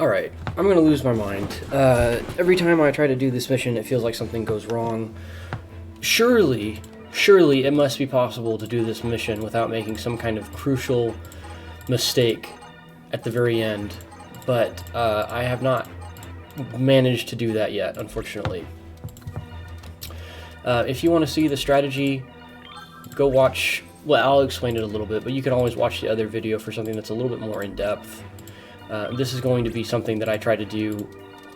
Alright, I'm gonna lose my mind. Every time I try to do this mission, it feels like something goes wrong. Surely it must be possible to do this mission without making some kind of crucial mistake at the very end. But I have not managed to do that yet, unfortunately. If you want to see the strategy, go watch... Well, I'll explain it a little bit, but you can always watch the other video for something that's a little bit more in-depth. This is going to be something that I try to do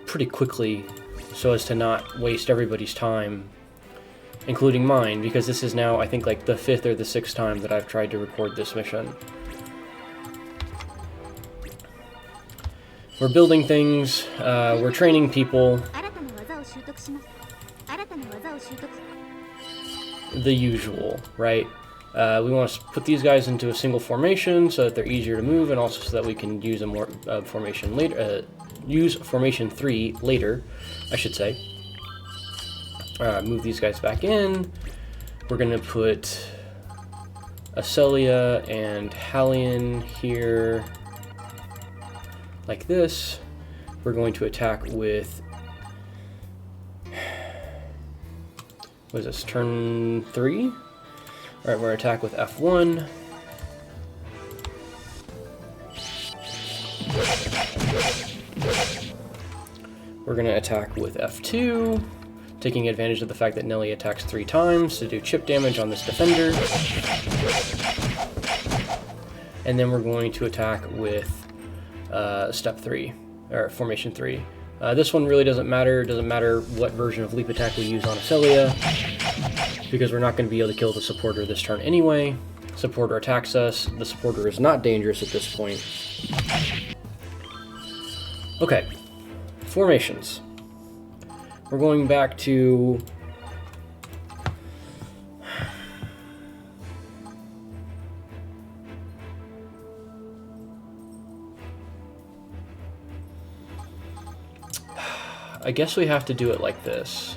pretty quickly so as to not waste everybody's time, including mine, because this is now, I think, like the 5th or the 6th time that I've tried to record this mission. We're building things, we're training people. The usual, right? We want to put these guys into a single formation so that they're easier to move, and also so that we can use a more formation later. Use formation 3 later, I should say. Move these guys back in. We're gonna put Aselia and Eien here, like this. We're going to attack with... What is this? Turn 3? Alright, we're going to attack with F1. We're going to attack with F2, taking advantage of the fact that Nelly attacks 3 times to do chip damage on this defender. And then we're going to attack with step 3, or formation 3. This one really doesn't matter. It doesn't matter what version of leap attack we use on Aselia, because we're not going to be able to kill the supporter this turn anyway. Supporter attacks us. The supporter is not dangerous at this point. Okay, formations. We're going back to... I guess we have to do it like this.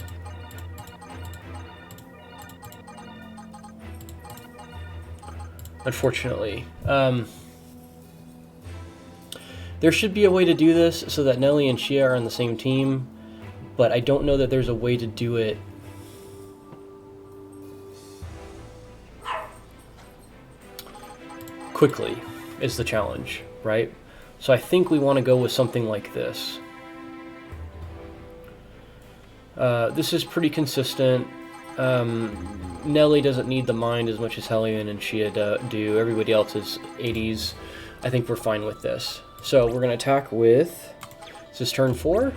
Unfortunately. There should be a way to do this so that Nelly and Shia are on the same team, but I don't know that there's a way to do it quickly, is the challenge, right? So I think we want to go with something like this. This is pretty consistent. Nelly doesn't need the mind as much as Eien and Shia do. Everybody else is 80s. I think we're fine with this. So we're going to attack with... This is turn 4.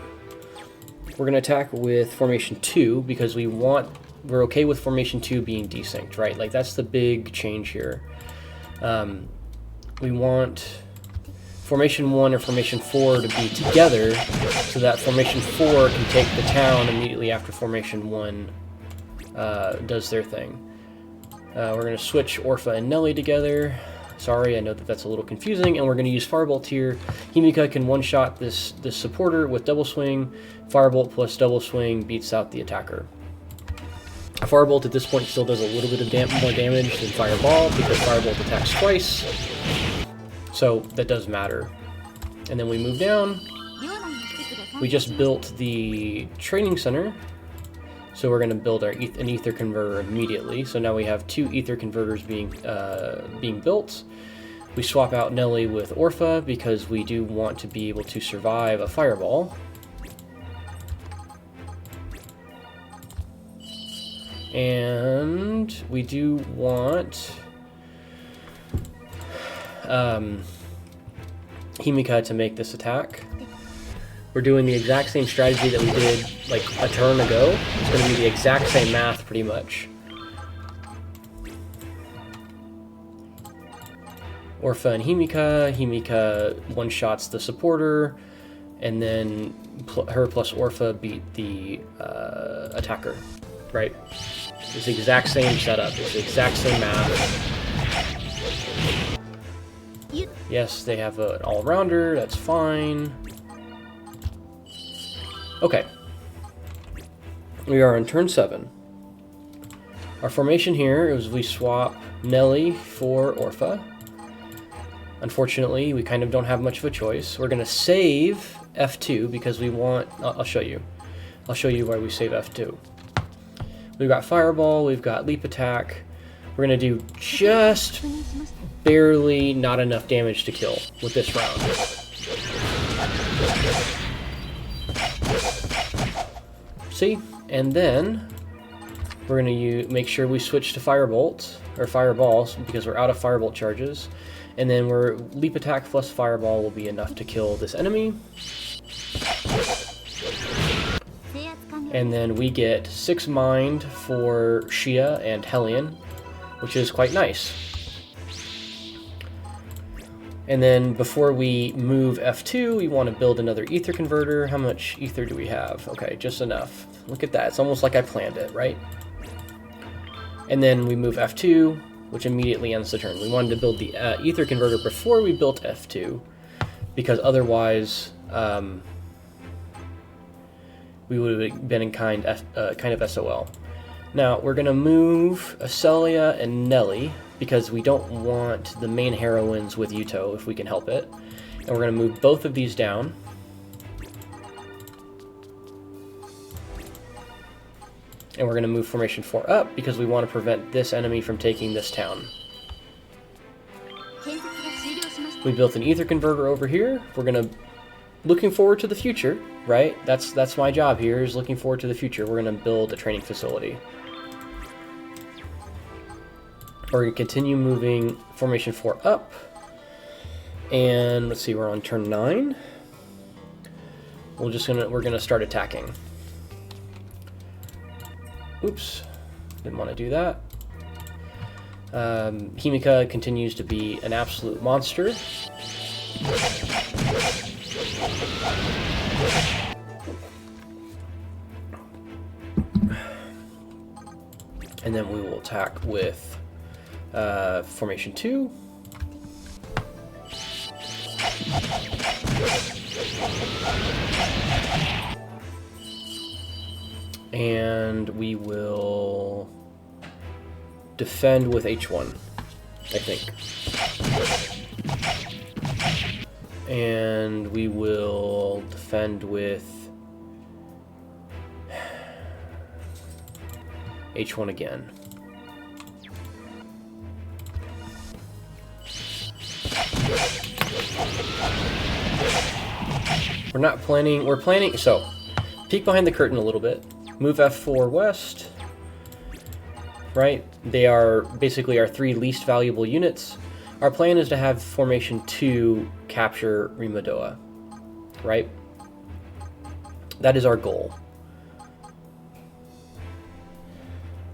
We're going to attack with formation 2 because we're okay with formation 2 being desynced, right? Like, that's the big change here. We want formation 1 or formation 4 to be together so that formation 4 can take the town immediately after formation 1 does their thing. We're going to switch Orpha and Nelly together. Sorry, I know that that's a little confusing, and we're going to use Firebolt here. Himika can one-shot this supporter with Double Swing. Firebolt plus Double Swing beats out the attacker. Firebolt at this point still does a little bit of more damage than Fireball because Firebolt attacks twice, so that does matter. And then we move down. We just built the training center, so we're going to build an ether converter immediately. So now we have 2 ether converters being built. We swap out Nelly with Orpha because we do want to be able to survive a Fireball. And we do want Himika to make this attack. We're doing the exact same strategy that we did like a turn ago. It's going to be the exact same math pretty much. Orpha and Himika. Himika one-shots the supporter, and then her plus Orpha beat the attacker, right? It's the exact same setup. It's the exact same math. Yes, they have an all-rounder. That's fine. Okay. We are on turn 7. Our formation here is we swap Nelly for Orpha. Unfortunately, we kind of don't have much of a choice. We're going to save F2 because we want... I'll show you. I'll show you why we save F2. We've got Fireball, we've got Leap Attack. We're going to do just barely not enough damage to kill with this round. See? And then we're going to make sure we switch to Firebolt, or Fireballs, because we're out of Firebolt charges. And then Leap Attack plus Fireball will be enough to kill this enemy. And then we get 6 Mind for Shia and Hellion, which is quite nice. And then before we move F2, we want to build another Ether Converter. How much Ether do we have? Okay, just enough. Look at that. It's almost like I planned it, right? And then we move F2, which immediately ends the turn. We wanted to build the Ether Converter before we built F2, because otherwise we would have been in kind of SOL. Now, we're going to move Aselia and Nelly, because we don't want the main heroines with Yuto if we can help it. And we're going to move both of these down. And we're going to move Formation 4 up, because we want to prevent this enemy from taking this town. We built an Ether Converter over here. We're going to... Looking forward to the future, right? That's my job here, is looking forward to the future. We're going to build a training facility. We're going to continue moving Formation 4 up. And let's see, we're on turn 9. We're going to start attacking. Oops, didn't want to do that. Himika continues to be an absolute monster. And then we will attack with Formation 2. And we will defend with H1, I think. And we will defend with H1 again. We're planning, so, peek behind the curtain a little bit. Move F4 west, right? They are basically our 3 least valuable units. Our plan is to have Formation 2 capture Rimodoa, right? That is our goal.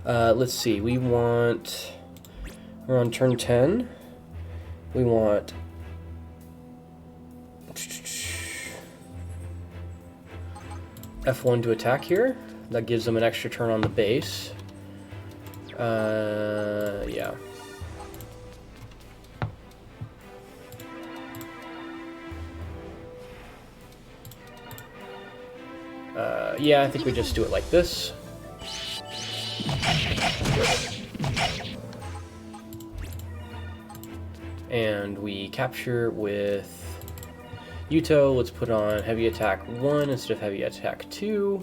Let's see, we're on turn 10. We want F1 to attack here. That gives them an extra turn on the base. Yeah. Yeah, I think we just do it like this. And we capture with Yuto. Let's put on Heavy Attack 1 instead of Heavy Attack 2.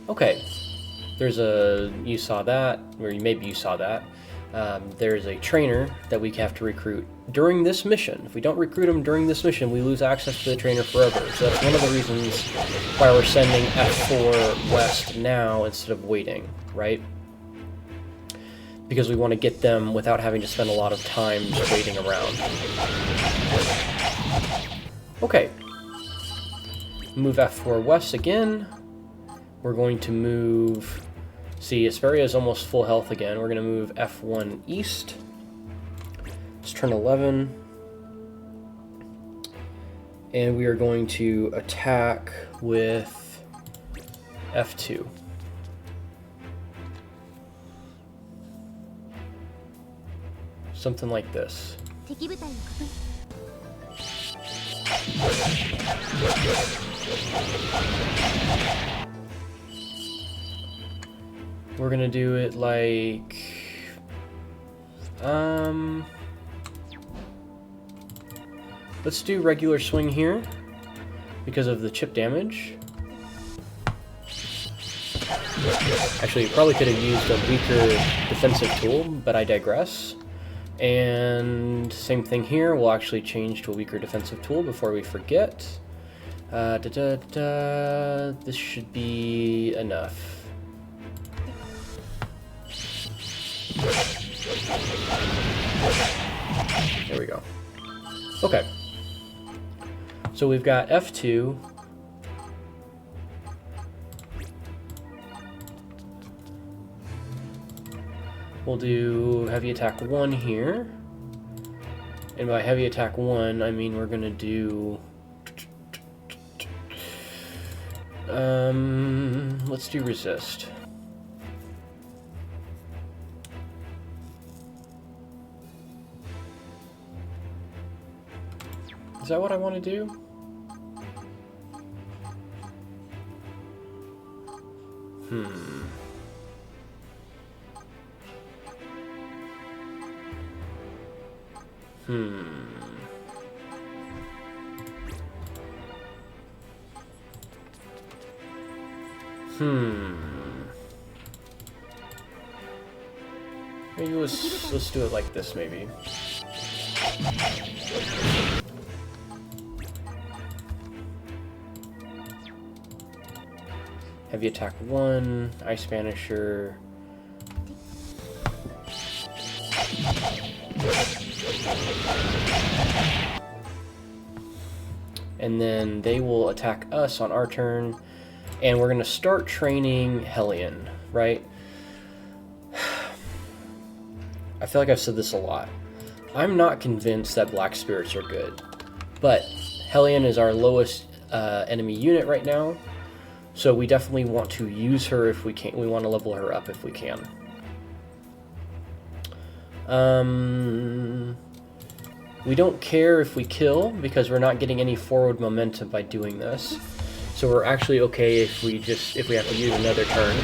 Okay. You saw that, or maybe you saw that. There's a trainer that we have to recruit during this mission. If we don't recruit him during this mission, we lose access to the trainer forever. So that's one of the reasons why we're sending F4 west now instead of waiting, right? Because we want to get them without having to spend a lot of time just waiting around. Okay. Move F4 west again. We're going to move... See, Asperia is almost full health again. We're going to move F1 east. It's turn 11. And we are going to attack with F2. Something like this. We're gonna do it like Let's do regular swing here because of the chip damage. Actually, you probably could have used a weaker defensive tool, but I digress. And same thing here, we'll actually change to a weaker defensive tool before we forget. This should be enough. There we go. Okay. So we've got F2. We'll do heavy attack 1 here. And by heavy attack 1, I mean we're going to do... let's do resist. Is that what I want to do? Maybe let's do it like this, maybe. Heavy attack 1, Ice Banisher. And then they will attack us on our turn. And we're going to start training Hellion, right? I feel like I've said this a lot. I'm not convinced that Black Spirits are good. But Hellion is our lowest enemy unit right now. So we definitely want to use her if we can. We want to level her up if we can. We don't care if we kill because we're not getting any forward momentum by doing this. So we're actually okay if we have to use another turn,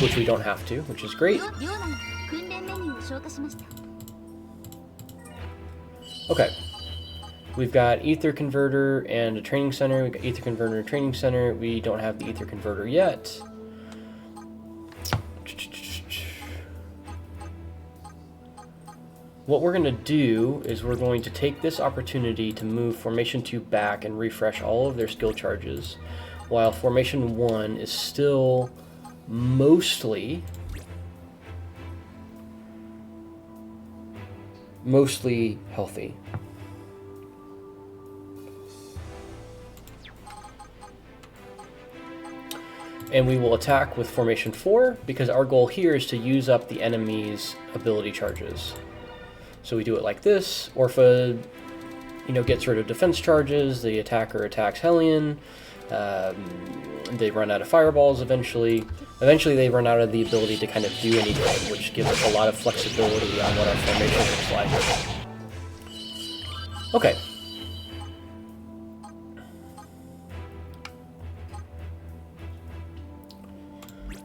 which we don't have to, which is great. Okay. We've got Ether Converter and a Training Center. We've got Ether Converter and Training Center. We don't have the Ether Converter yet. What we're going to do is we're going to take this opportunity to move Formation 2 back and refresh all of their skill charges, while Formation 1 is still mostly healthy. And we will attack with Formation 4, because our goal here is to use up the enemy's ability charges. So we do it like this. Orpha, gets rid of defense charges. The attacker attacks Hellion. They run out of fireballs eventually. Eventually they run out of the ability to kind of do anything, which gives us a lot of flexibility on what our formation looks like. Okay.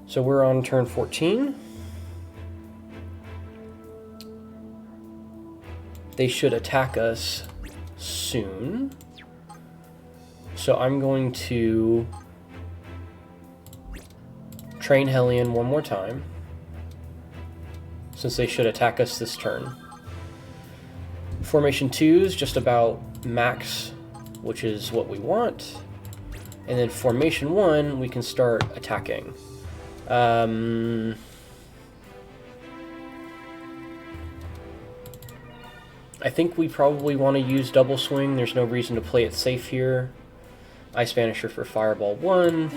So we're on turn 14. They should attack us soon. So I'm going to train Hellion one more time, since they should attack us this turn. Formation 2 is just about max, which is what we want. And then Formation 1, we can start attacking. I think we probably want to use double swing. There's no reason to play it safe here. Ice Banisher for Fireball 1.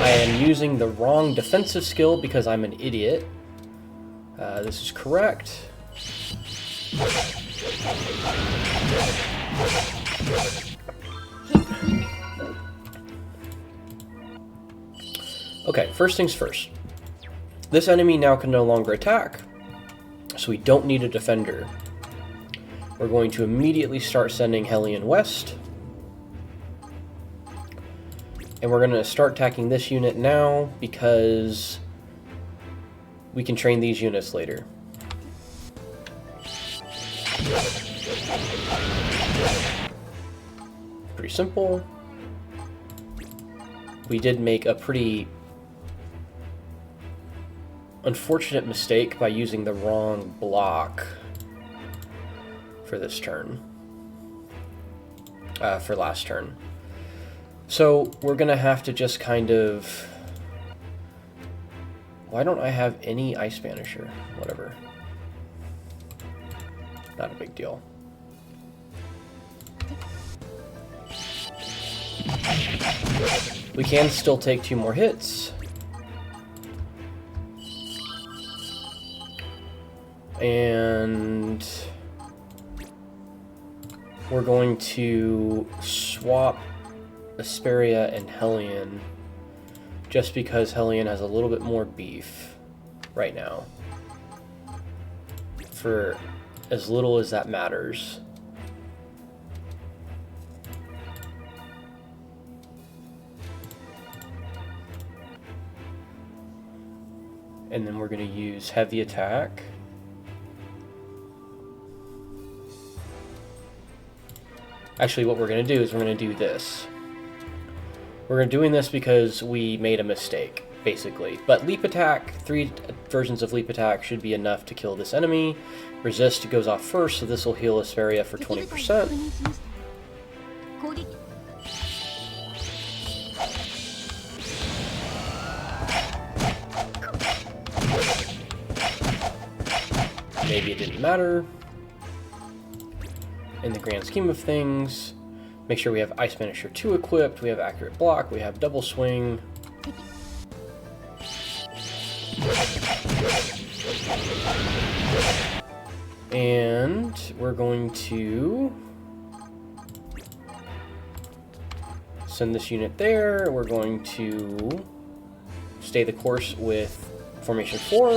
I am using the wrong defensive skill because I'm an idiot. This is correct. Okay, first things first. This enemy now can no longer attack, so we don't need a defender. We're going to immediately start sending Hellion west. And we're going to start attacking this unit now because we can train these units later. Pretty simple. We did make a pretty unfortunate mistake by using the wrong block for this turn. For last turn. So we're gonna have to just kind of... Why don't I have any Ice Banisher? Whatever. Not a big deal. We can still take 2 more hits. And we're going to swap Aselia and Hellion just because Hellion has a little bit more beef right now. For as little as that matters. And then we're going to use heavy attack. Actually, what we're going to do is we're going to do this. We're doing this because we made a mistake, basically. But leap attack, 3 versions of leap attack should be enough to kill this enemy. Resist goes off first, so this will heal Aselia for 20%. Maybe it didn't matter. In the grand scheme of things, make sure we have Ice Banisher 2 equipped, we have accurate block, we have double swing. And we're going to send this unit there. We're going to stay the course with Formation 4.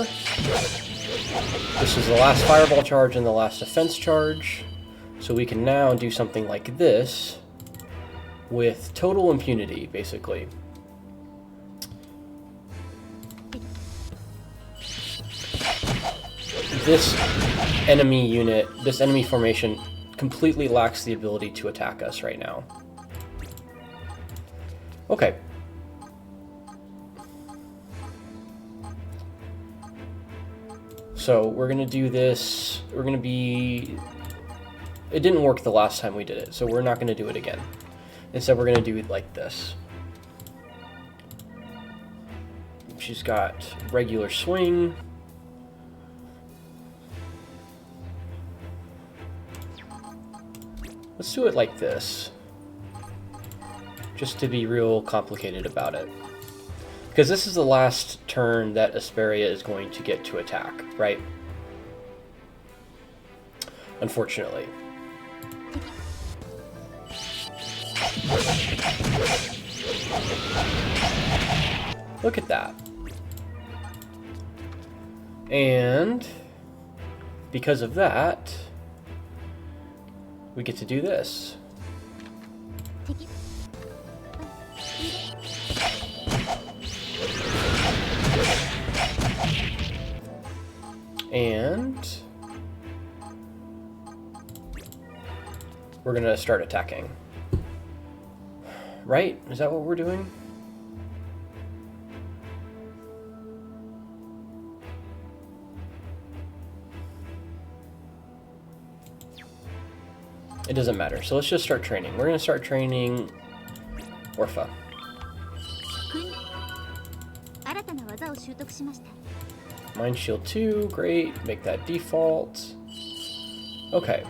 This is the last Fireball charge and the last defense charge. So we can now do something like this with total impunity, basically. This enemy unit, this enemy formation, completely lacks the ability to attack us right now. Okay. So we're going to do this. We're going to be... It didn't work the last time we did it, so we're not going to do it again. Instead, we're going to do it like this. She's got regular swing. Let's do it like this. Just to be real complicated about it. Because this is the last turn that Aselia is going to get to attack, right? Unfortunately. Look at that. And because of that, we get to do this. And we're gonna start attacking. Right? Is that what we're doing? It doesn't matter. So let's just start training. We're gonna start training Orpha. Mind Shield 2, great. Make that default. Okay.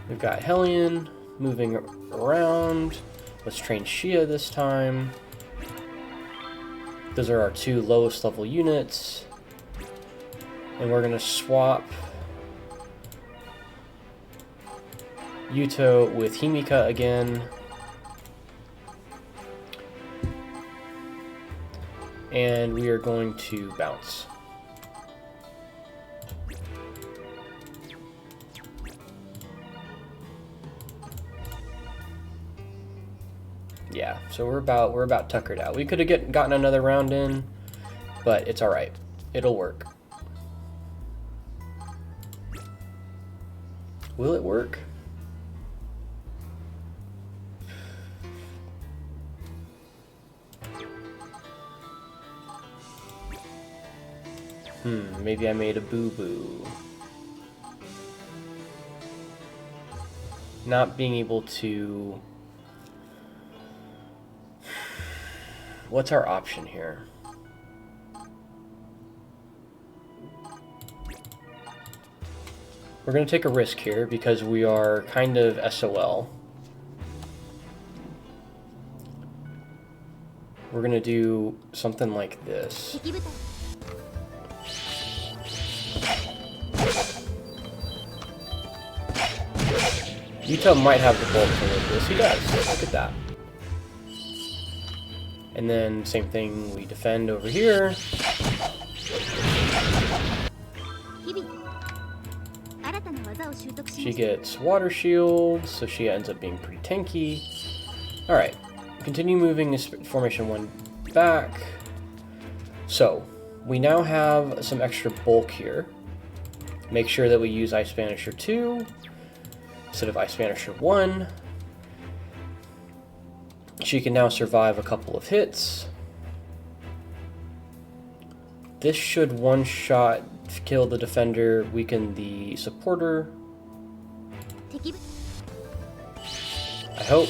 We've got Hellion moving around. Let's train Shia this time. Those are our 2 lowest level units. And we're gonna swap Yuto with Himika again. And we are going to bounce. Yeah. So we're about tuckered out. We could have gotten another round in, but it's all right. It'll work. Will it work? Maybe I made a boo-boo. Not being able to... What's our option here? We're going to take a risk here because we are kind of SOL. We're going to do something like this. Yuto might have the bulk for this. He does. Look at that. And then same thing, we defend over here. She gets water shield, so she ends up being pretty tanky. Alright, continue moving this formation 1 back. So, we now have some extra bulk here. Make sure that we use Ice Banisher 2 instead of Ice Banisher 1. She can now survive a couple of hits. This should one-shot kill the defender, weaken the supporter. I hope.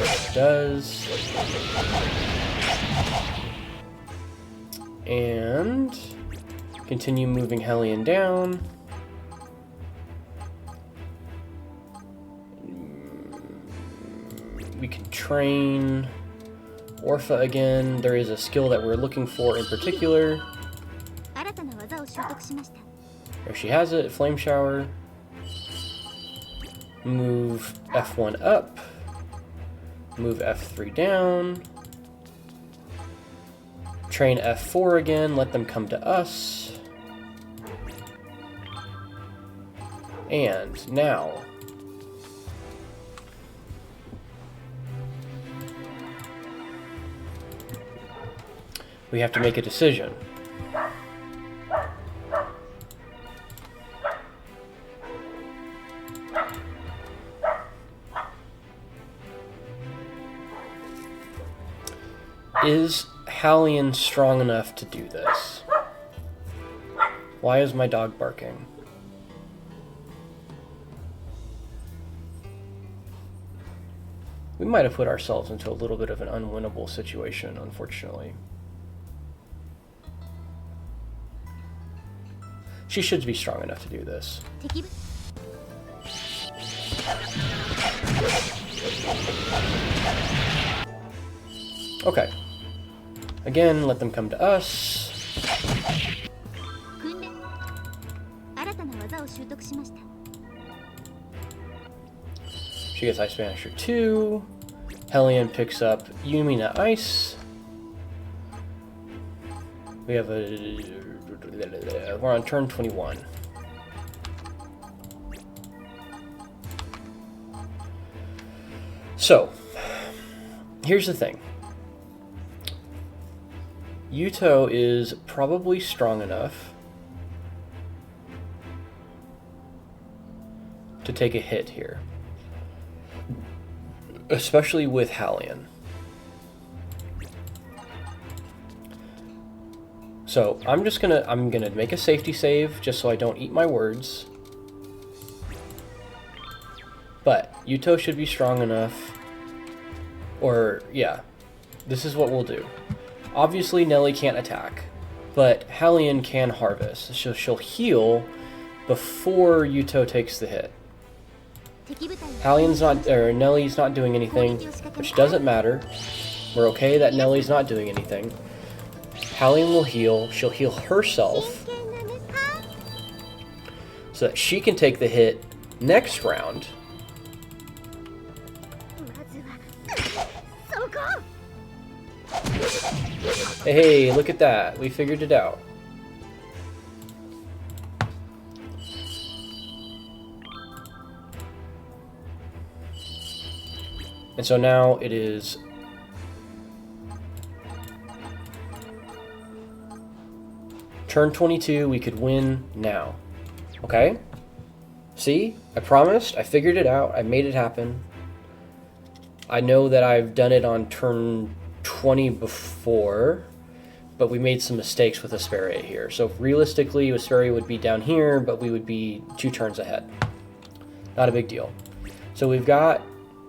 It does. And continue moving Hellion down. We can train Orpha again. There is a skill that we're looking for in particular. There she has it, Flame Shower. Move F1 up. Move F3 down. Train F4 again, let them come to us. And now... we have to make a decision. Is Hellion strong enough to do this? Why is my dog barking? We might have put ourselves into a little bit of an unwinnable situation, unfortunately. She should be strong enough to do this. Okay. Again, let them come to us. She gets Ice Banisher 2. Hellion picks up Yumina Ice. We have we're on turn 21. So, here's the thing. Yuto is probably strong enough to take a hit here. Especially with Hellion. So I'm gonna make a safety save just so I don't eat my words. But Yuto should be strong enough. Or yeah, this is what we'll do. Obviously Nelly can't attack, but Hellion can harvest. So she'll heal before Yuto takes the hit. Nelly's not doing anything, which doesn't matter. We're okay that Nelly's not doing anything. Hellion will heal. She'll heal herself so that she can take the hit next round. Hey, look at that. We figured it out. And so now it is turn 22, we could win now. Okay? See? I promised, I figured it out, I made it happen. I know that I've done it on turn 20 before, but we made some mistakes with Aselia here. So realistically, Aselia would be down here, but we would be 2 turns ahead. Not a big deal. So we've got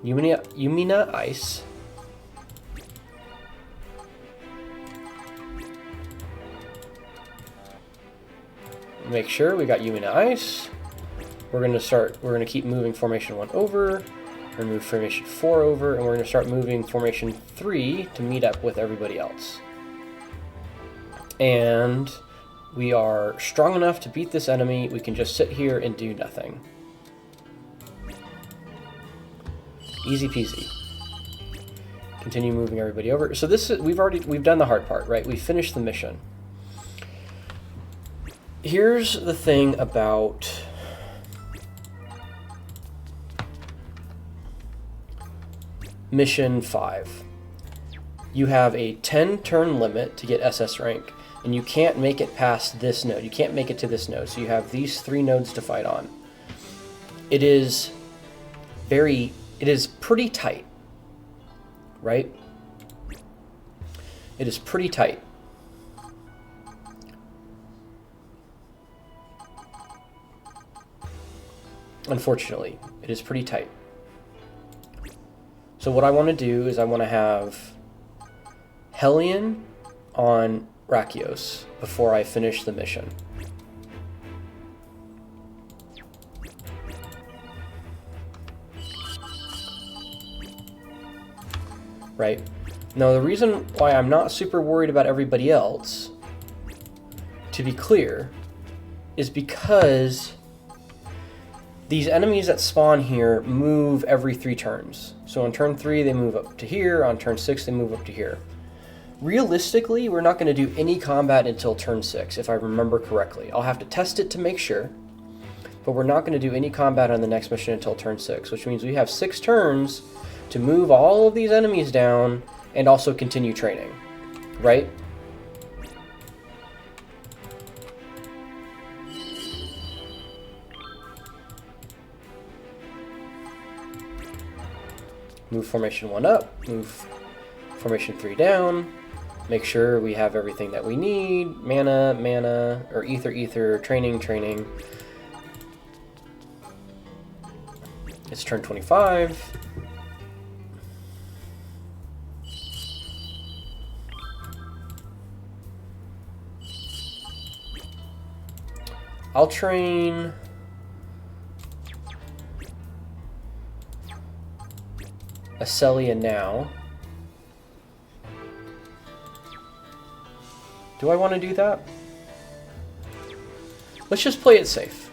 Yumina Ice. Make sure we got Yumina Ice. We're gonna keep moving formation 1 over. We're gonna move formation 4 over, and we're gonna start moving formation 3 to meet up with everybody else. And we are strong enough to beat this enemy. We can just sit here and do nothing. Easy peasy. Continue moving everybody over. So this is, we've done the hard part, right? We finished the mission. Here's the thing about Mission 5. You have a 10-turn limit to get SS rank, and you can't make it past this node. You can't make it to this node, so you have these 3 nodes to fight on. It is pretty tight, right? It is pretty tight. Unfortunately, it is pretty tight. So what I want to do is I want to have Hellion on Rakios before I finish the mission. Right? Now the reason why I'm not super worried about everybody else, to be clear, is because these enemies that spawn here move every 3 turns. So on turn 3, they move up to here. On turn 6, they move up to here. Realistically, we're not going to do any combat until turn 6, if I remember correctly. I'll have to test it to make sure. But we're not going to do any combat on the next mission until turn 6, which means we have 6 turns to move all of these enemies down and also continue training. Right? Move formation 1 up, move formation 3 down, make sure we have everything that we need, mana, or ether, training. It's turn 25. I'll train Aselia now. Do I want to do that? Let's just play it safe.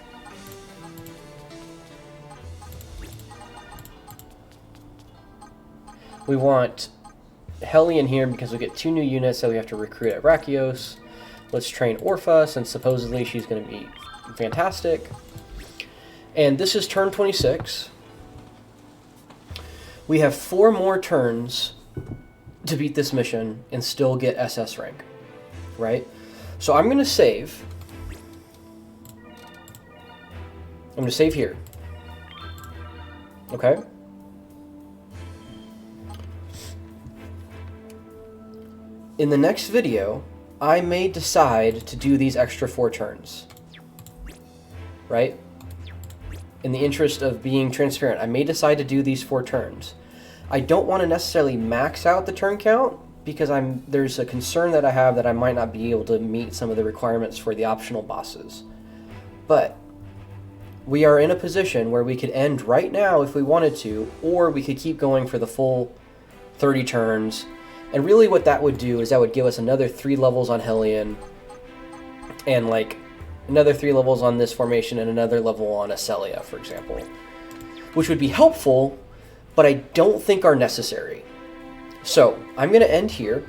We want Hellion here because we get 2 new units that we have to recruit at Rakios. Let's train Orpha since supposedly she's going to be fantastic. And this is turn 26. We have 4 more turns to beat this mission and still get SS rank, right? So I'm going to save. I'm going to save here. Okay? In the next video, I may decide to do these extra 4 turns, right? In the interest of being transparent, I may decide to do these 4 turns. I don't want to necessarily max out the turn count because there's a concern that I have that I might not be able to meet some of the requirements for the optional bosses. But we are in a position where we could end right now if we wanted to, or we could keep going for the full 30 turns. And really what that would do is that would give us another 3 levels on Hellion and like another 3 levels on this formation and another level on Aselia, for example, which would be helpful, but I don't think are necessary. So I'm going to end here,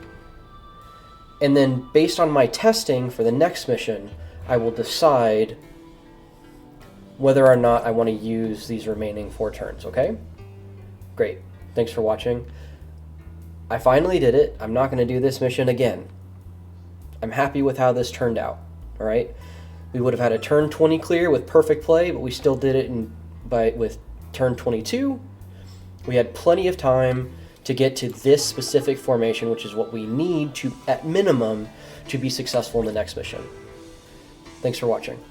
and then based on my testing for the next mission, I will decide whether or not I want to use these remaining 4 turns, okay? Great. Thanks for watching. I finally did it. I'm not going to do this mission again. I'm happy with how this turned out. All right. We would have had a turn 20 clear with perfect play, but we still did it with turn 22. We had plenty of time to get to this specific formation, which is what we need to, at minimum, to be successful in the next mission. Thanks for watching.